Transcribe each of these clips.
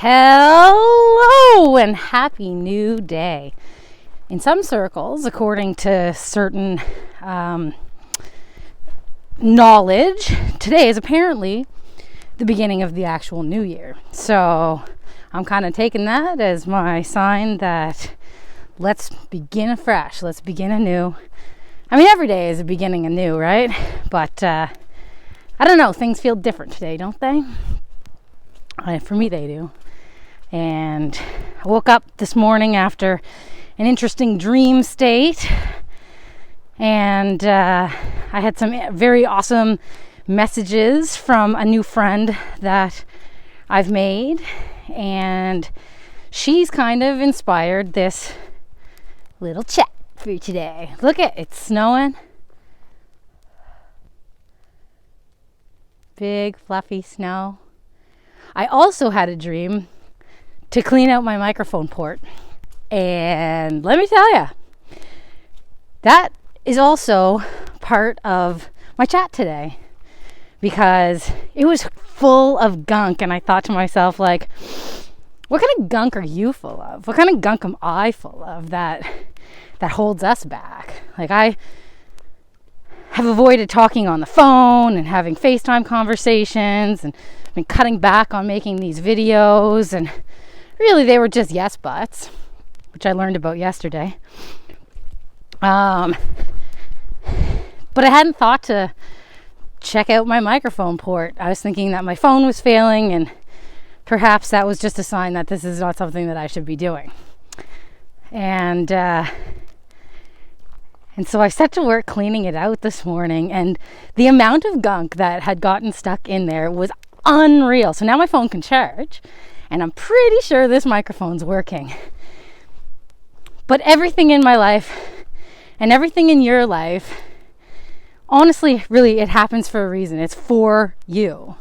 Hello and happy new day. In some circles, according to certain knowledge, today is apparently the beginning of the actual new year. So I'm kind of taking that as my sign that let's begin afresh. Let's begin anew. I mean, every day is a beginning anew, right? But I don't know. Things feel different today, don't they? For me, they do. And I woke up this morning after an interesting dream state. And I had some very awesome messages from a new friend that I've made. And she's kind of inspired this little chat for today. Look it's snowing. Big fluffy snow. I also had a dream to clean out my microphone port. And let me tell you, that is also part of my chat today because it was full of gunk. And I thought to myself, like, what kind of gunk are you full of? What kind of gunk am I full of that holds us back? Like, I have avoided talking on the phone and having FaceTime conversations and been cutting back on making these videos, and really they were just yes buts, which I learned about yesterday. But I hadn't thought to check out my microphone port. I was thinking that my phone was failing, and perhaps that was just a sign that this is not something that I should be doing. And so I set to work cleaning it out this morning, and the amount of gunk that had gotten stuck in there was unreal. So now my phone can charge, and I'm pretty sure this microphone's working. But everything in my life and everything in your life, honestly, really, it happens for a reason. It's for you.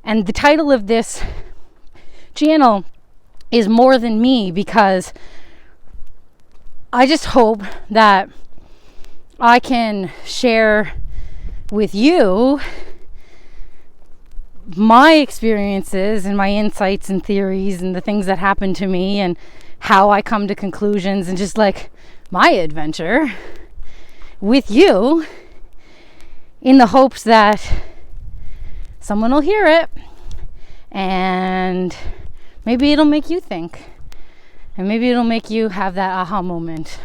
And the title of this channel is More Than Me, because I just hope that I can share with you my experiences and my insights and theories and the things that happen to me and how I come to conclusions and just like my adventure with you, in the hopes that someone will hear it and maybe it'll make you think, and maybe it'll make you have that aha moment.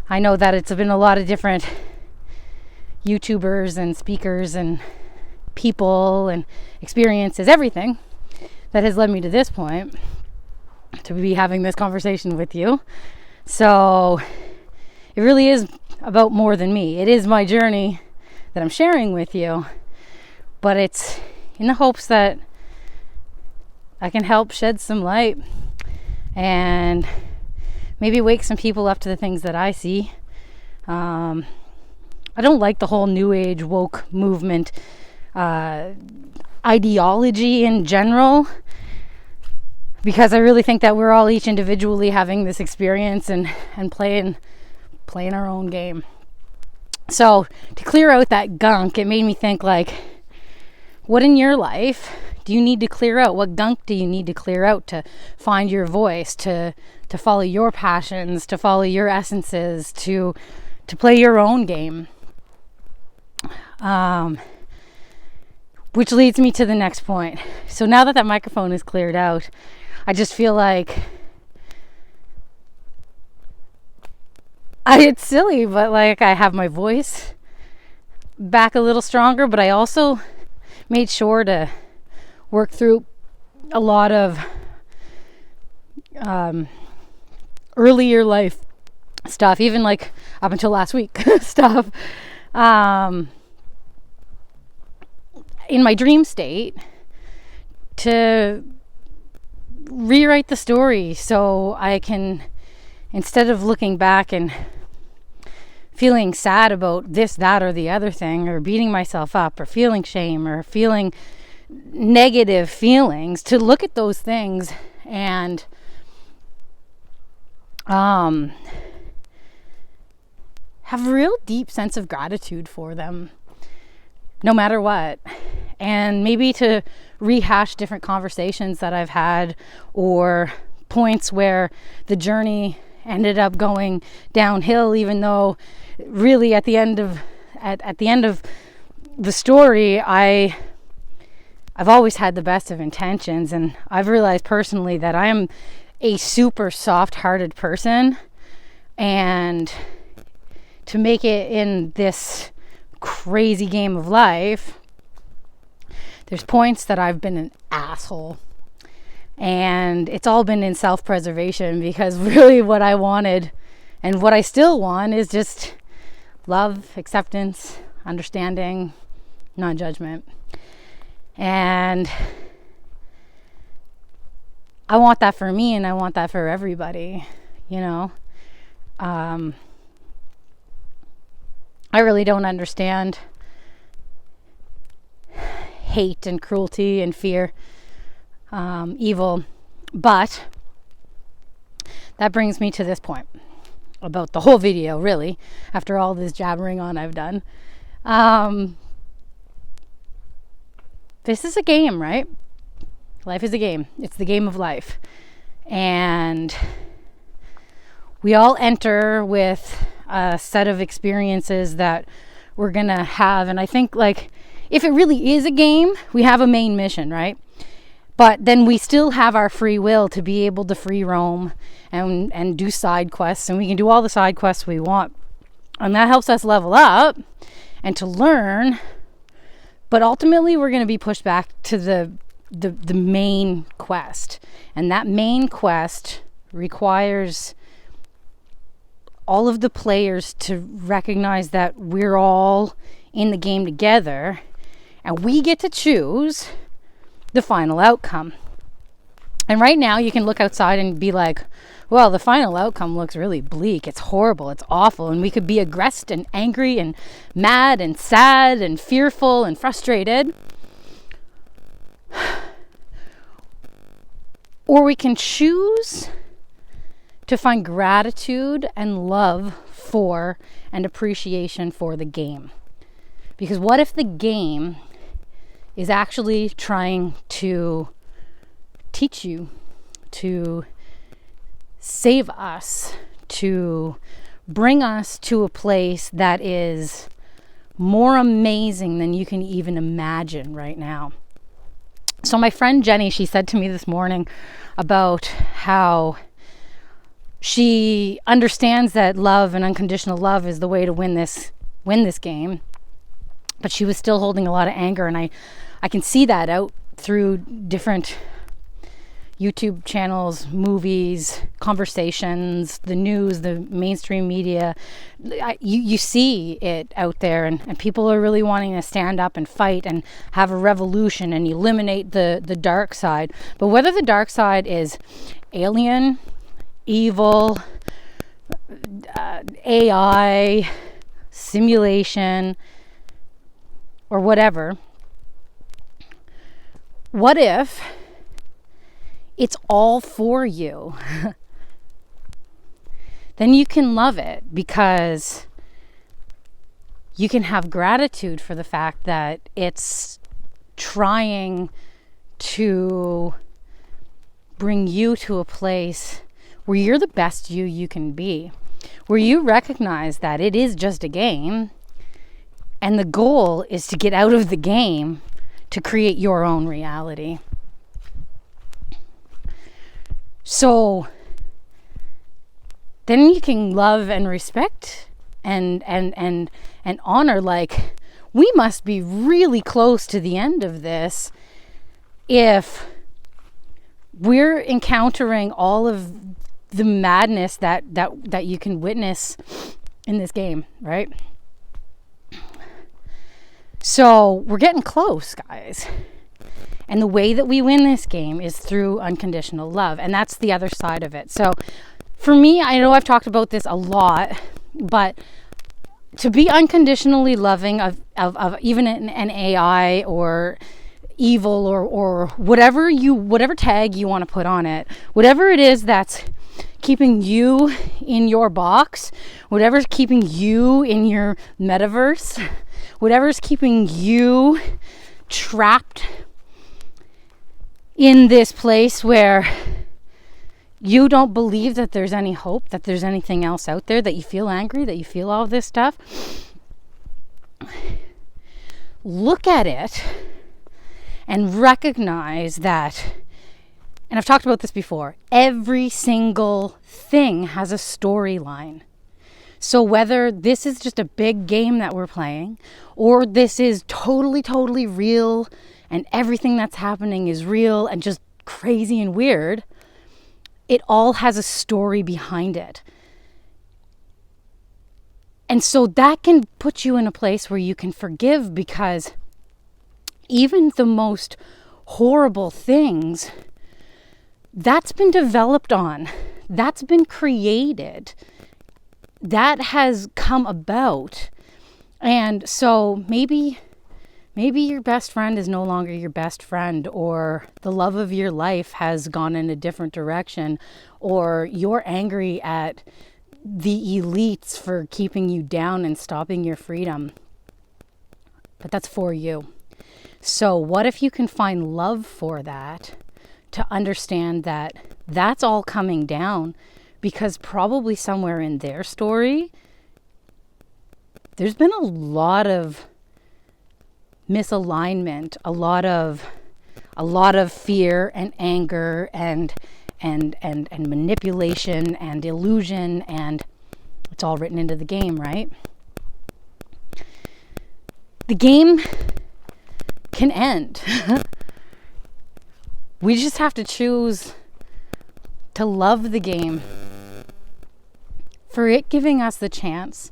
I know that it's been a lot of different YouTubers and speakers and people and experiences, everything that has led me to this point, to be having this conversation with you. So it really is about more than me. It is my journey that I'm sharing with you, but it's in the hopes that I can help shed some light and maybe wake some people up to the things that I see. I don't like the whole new age woke movement ideology in general, because I really think that we're all each individually having this experience and playing our own game. So to clear out that gunk, it made me think, like, what in your life do you need to clear out? What gunk do you need to clear out to find your voice, to follow your passions, to follow your essences, to play your own game? Which leads me to the next point. So now that microphone is cleared out, I just feel like it's silly, but like I have my voice back a little stronger, but I also made sure to work through a lot of earlier life stuff, even like up until last week stuff. In my dream state, to rewrite the story so I can, instead of looking back and feeling sad about this, that, or the other thing, or beating myself up, or feeling shame, or feeling negative feelings, to look at those things and have a real deep sense of gratitude for them, no matter what. And maybe to rehash different conversations that I've had, or points where the journey ended up going downhill, even though really at the end of the story, I've always had the best of intentions. And I've realized personally that I am a super soft-hearted person, and to make it in this crazy game of life, there's points that I've been an asshole. And it's all been in self-preservation, because really what I wanted and what I still want is just love, acceptance, understanding, non-judgment. And I want that for me, and I want that for everybody, you know. I really don't understand hate and cruelty and fear, evil. But that brings me to this point about the whole video, really, after all this jabbering on I've done. This is a game, right? Life is a game. It's the game of life. And we all enter with a set of experiences that we're going to have. And I think, like, if it really is a game, we have a main mission, right? But then we still have our free will to be able to free roam and do side quests. And we can do all the side quests we want. And that helps us level up and to learn. But ultimately, we're going to be pushed back to the main quest. And that main quest requires all of the players to recognize that we're all in the game together, and we get to choose the final outcome. And right now, you can look outside and be like, well, the final outcome looks really bleak. It's horrible. It's awful. And we could be aggressed and angry and mad and sad and fearful and frustrated. Or we can choose to find gratitude and love for and appreciation for the game. Because what if the game is actually trying to teach you, to save us, to bring us to a place that is more amazing than you can even imagine right now? So my friend Jenny, she said to me this morning about how she understands that love and unconditional love is the way to win this game, but she was still holding a lot of anger, and I can see that out through different YouTube channels, movies, conversations, the news, the mainstream media. You see it out there, and people are really wanting to stand up and fight and have a revolution and eliminate the dark side. But whether the dark side is alien, evil, AI, simulation, or whatever, what if it's all for you? Then you can love it, because you can have gratitude for the fact that it's trying to bring you to a place where you're the best you can be, where you recognize that it is just a game, and the goal is to get out of the game to create your own reality. So then you can love and respect and honor, like, we must be really close to the end of this if we're encountering all of the madness that you can witness in this game, right? So we're getting close, guys. And the way that we win this game is through unconditional love. And that's the other side of it. So for me, I know I've talked about this a lot, but to be unconditionally loving of even an AI or evil or whatever tag you want to put on it, whatever it is that's keeping you in your box, whatever's keeping you in your metaverse, whatever's keeping you trapped in this place where you don't believe that there's any hope, that there's anything else out there, that you feel angry, that you feel all this stuff, look at it and recognize that, and I've talked about this before, every single thing has a storyline. So whether this is just a big game that we're playing, or this is totally, totally real, and everything that's happening is real and just crazy and weird, it all has a story behind it. And so that can put you in a place where you can forgive, because even the most horrible things, that's been developed on, that's been created, that has come about. And so maybe your best friend is no longer your best friend, or the love of your life has gone in a different direction, or you're angry at the elites for keeping you down and stopping your freedom. But that's for you. So what if you can find love for that, to understand that that's all coming down, because probably somewhere in their story, there's been a lot of misalignment, a lot of fear and anger and manipulation and illusion, and it's all written into the game, right? The game can end. We just have to choose to love the game, for it giving us the chance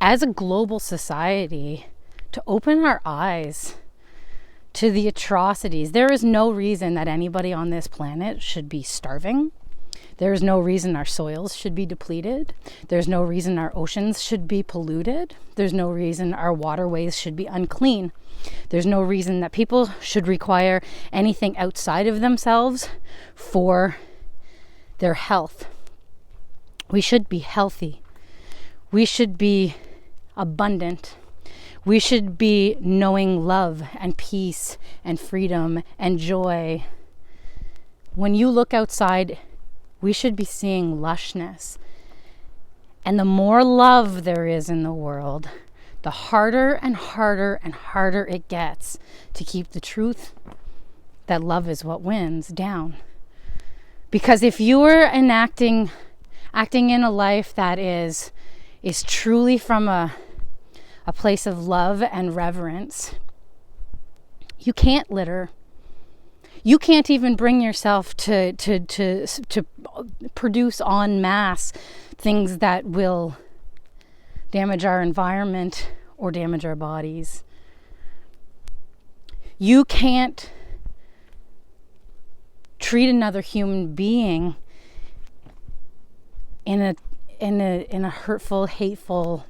as a global society to open our eyes to the atrocities. There is no reason that anybody on this planet should be starving. There is no reason our soils should be depleted. There's no reason our oceans should be polluted. There's no reason our waterways should be unclean. There's no reason that people should require anything outside of themselves for their health. We should be healthy. We should be abundant. We should be knowing love and peace and freedom and joy. When you look outside, we should be seeing lushness. And the more love there is in the world, the harder and harder and harder it gets to keep the truth that love is what wins down. Because if you are acting in a life that is truly from a place of love and reverence, you can't litter. You can't even bring yourself to produce en masse things that will damage our environment or damage our bodies. You can't treat another human being in a hurtful, hateful,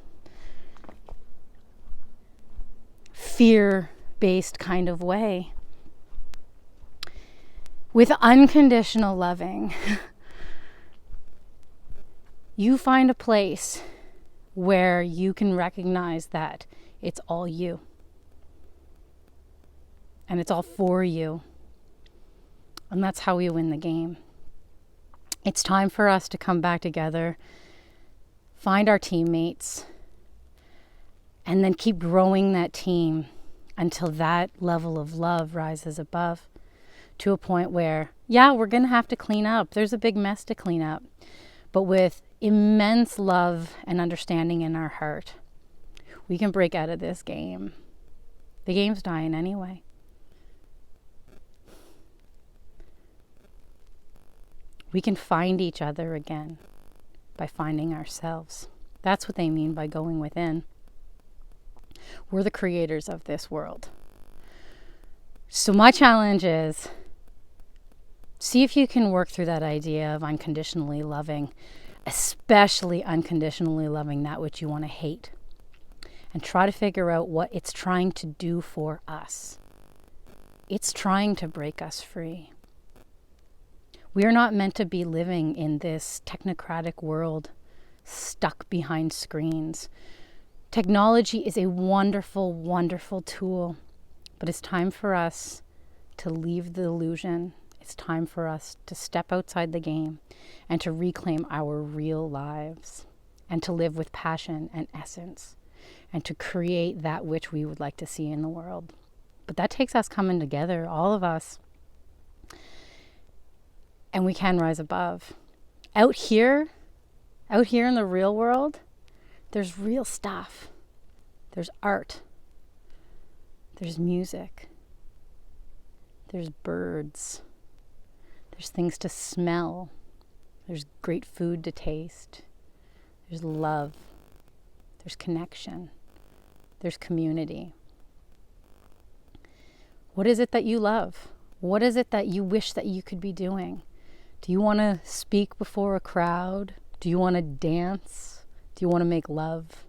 fear-based kind of way. With unconditional loving, you find a place where you can recognize that it's all you. And it's all for you. And that's how we win the game. It's time for us to come back together, find our teammates, and then keep growing that team until that level of love rises above to a point where, yeah, we're going to have to clean up. There's a big mess to clean up. But with immense love and understanding in our heart, we can break out of this game. The game's dying anyway. We can find each other again by finding ourselves. That's what they mean by going within. We're the creators of this world. So my challenge is, see if you can work through that idea of unconditionally loving, especially unconditionally loving that which you want to hate, and try to figure out what it's trying to do for us. It's trying to break us free. We are not meant to be living in this technocratic world, stuck behind screens. Technology is a wonderful, wonderful tool, but it's time for us to leave the illusion. It's time for us to step outside the game and to reclaim our real lives and to live with passion and essence and to create that which we would like to see in the world. But that takes us coming together, all of us. And we can rise above. Out here in the real world, there's real stuff. There's art. There's music. There's birds. There's things to smell. There's great food to taste. There's love. There's connection. There's community. What is it that you love? What is it that you wish that you could be doing? Do you want to speak before a crowd? Do you want to dance? Do you want to make love?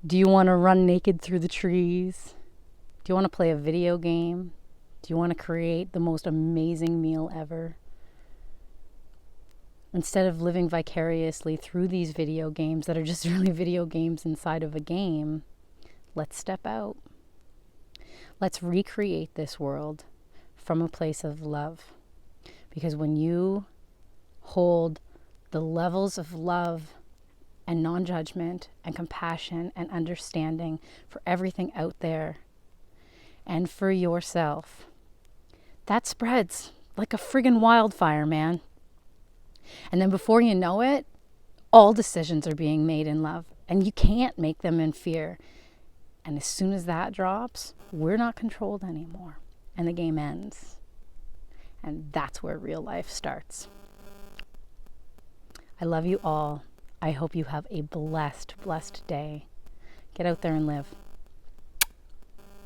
Do you want to run naked through the trees? Do you want to play a video game? Do you want to create the most amazing meal ever? Instead of living vicariously through these video games that are just really video games inside of a game, let's step out. Let's recreate this world from a place of love. Because when you hold the levels of love and non-judgment and compassion and understanding for everything out there and for yourself, that spreads like a friggin' wildfire, man. And then before you know it, all decisions are being made in love. And you can't make them in fear. And as soon as that drops, we're not controlled anymore. And the game ends. And that's where real life starts. I love you all. I hope you have a blessed, blessed day. Get out there and live.